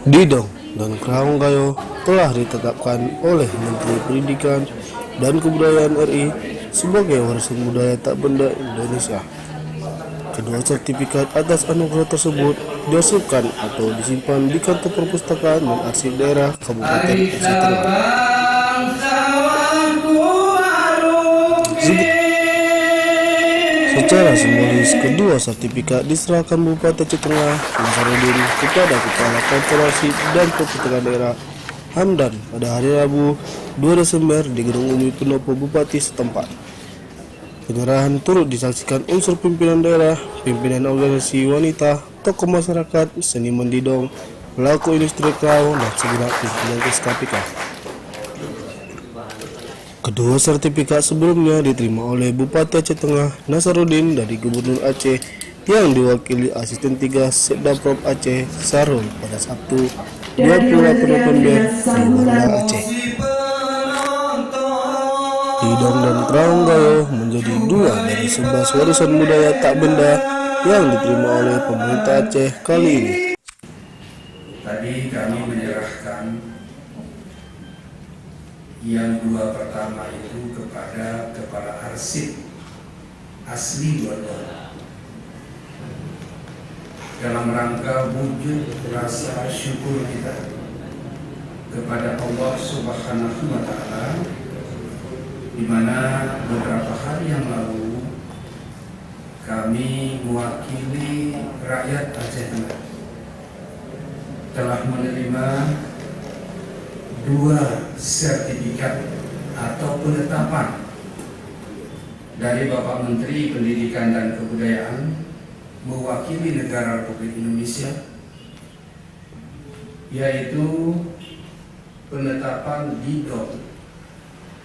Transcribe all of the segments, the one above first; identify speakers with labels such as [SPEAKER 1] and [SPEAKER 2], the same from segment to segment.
[SPEAKER 1] Didong dan Kraunggayo telah ditetapkan oleh Menteri Pendidikan dan Kebudayaan RI sebagai warisan budaya tak benda Indonesia. Kedua sertifikat atas anugerah tersebut diarsipkan atau disimpan di kantor perpustakaan dan arsip daerah Kabupaten Aceh Tengah. Secara simbolis, kedua sertifikat diserahkan Bupati Aceh Tengah Nasaruddin kepada Kepala Kantor Arsip dan Perpustakaan Daerah Hamdan pada hari Rabu 2 Desember di Gedung Umum Pendopo Bupati setempat. Penyerahan turut disaksikan unsur pimpinan daerah, pimpinan organisasi wanita, tokoh masyarakat, seniman didong, pelaku industri kraung, dan segenap pimpinan SKPK. Kedua sertifikat sebelumnya diterima oleh Bupati Aceh Tengah Nasaruddin dari Gubernur Aceh yang diwakili Asisten 3 Setdaprop Aceh Sarul pada Sabtu 28 November di Banda Aceh. Didong dan Kraunggayo menjadi dua dari 11 warisan budaya tak benda yang diterima oleh pemerintah Aceh kali ini.
[SPEAKER 2] Tadi kami menyerahkan yang dua pertama itu kepada Kepala Arsip asli dua-dua dalam rangka wujud rasa syukur kita kepada Allah Subhanahu wa Ta'ala, di mana beberapa hari yang lalu kami mewakili rakyat Aceh Tengah telah menerima dua sertifikat atau penetapan dari Bapak Menteri Pendidikan dan Kebudayaan mewakili negara Republik Indonesia, yaitu penetapan didong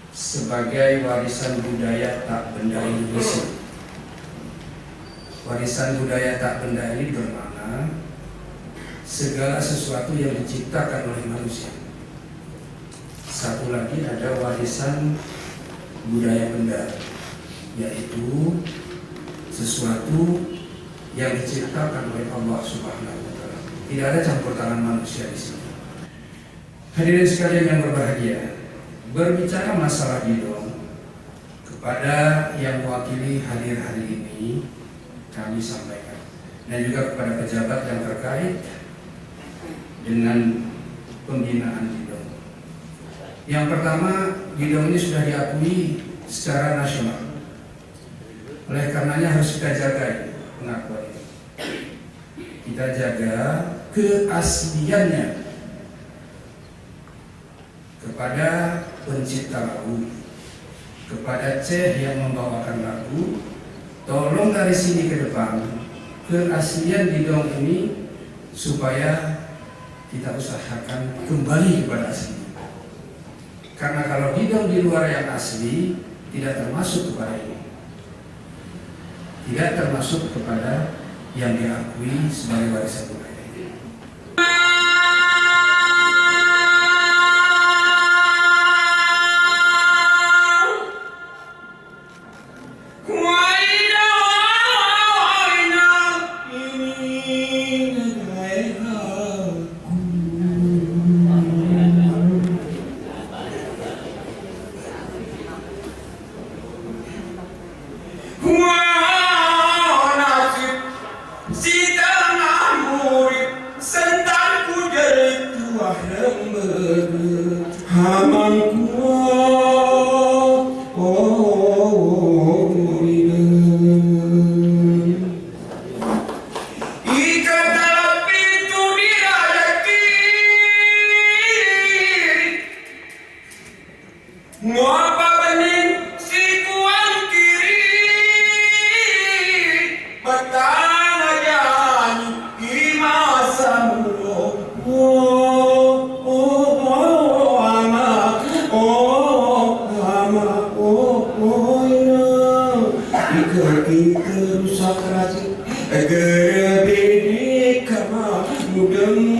[SPEAKER 2] sebagai warisan budaya tak benda Indonesia. Warisan budaya tak benda ini bermakna segala sesuatu yang diciptakan oleh manusia. Satu lagi ada warisan budaya benda, yaitu sesuatu yang diciptakan oleh Allah Subhanahu wa Ta'ala. Tidak ada campur tangan manusia di sini. Hadirin sekalian yang berbahagia, berbicara masalah didong kepada yang mewakili hadir hari ini kami sampaikan, dan juga kepada pejabat yang terkait dengan pembinaan didong. Yang pertama, didong ini sudah diakui secara nasional. Oleh karenanya harus kita jaga pengakuan ini. Kita jaga keasliannya kepada pencipta lagu, kepada Ceh yang membawakan lagu. Tolong dari sini ke depan keaslian didong ini supaya kita usahakan kembali kepada asli. Karena kalau didong di luar yang asli tidak termasuk kepada ini, tidak termasuk kepada yang diakui sebagai warisan budaya. Kita rusak rajin, agar beda kama mudeng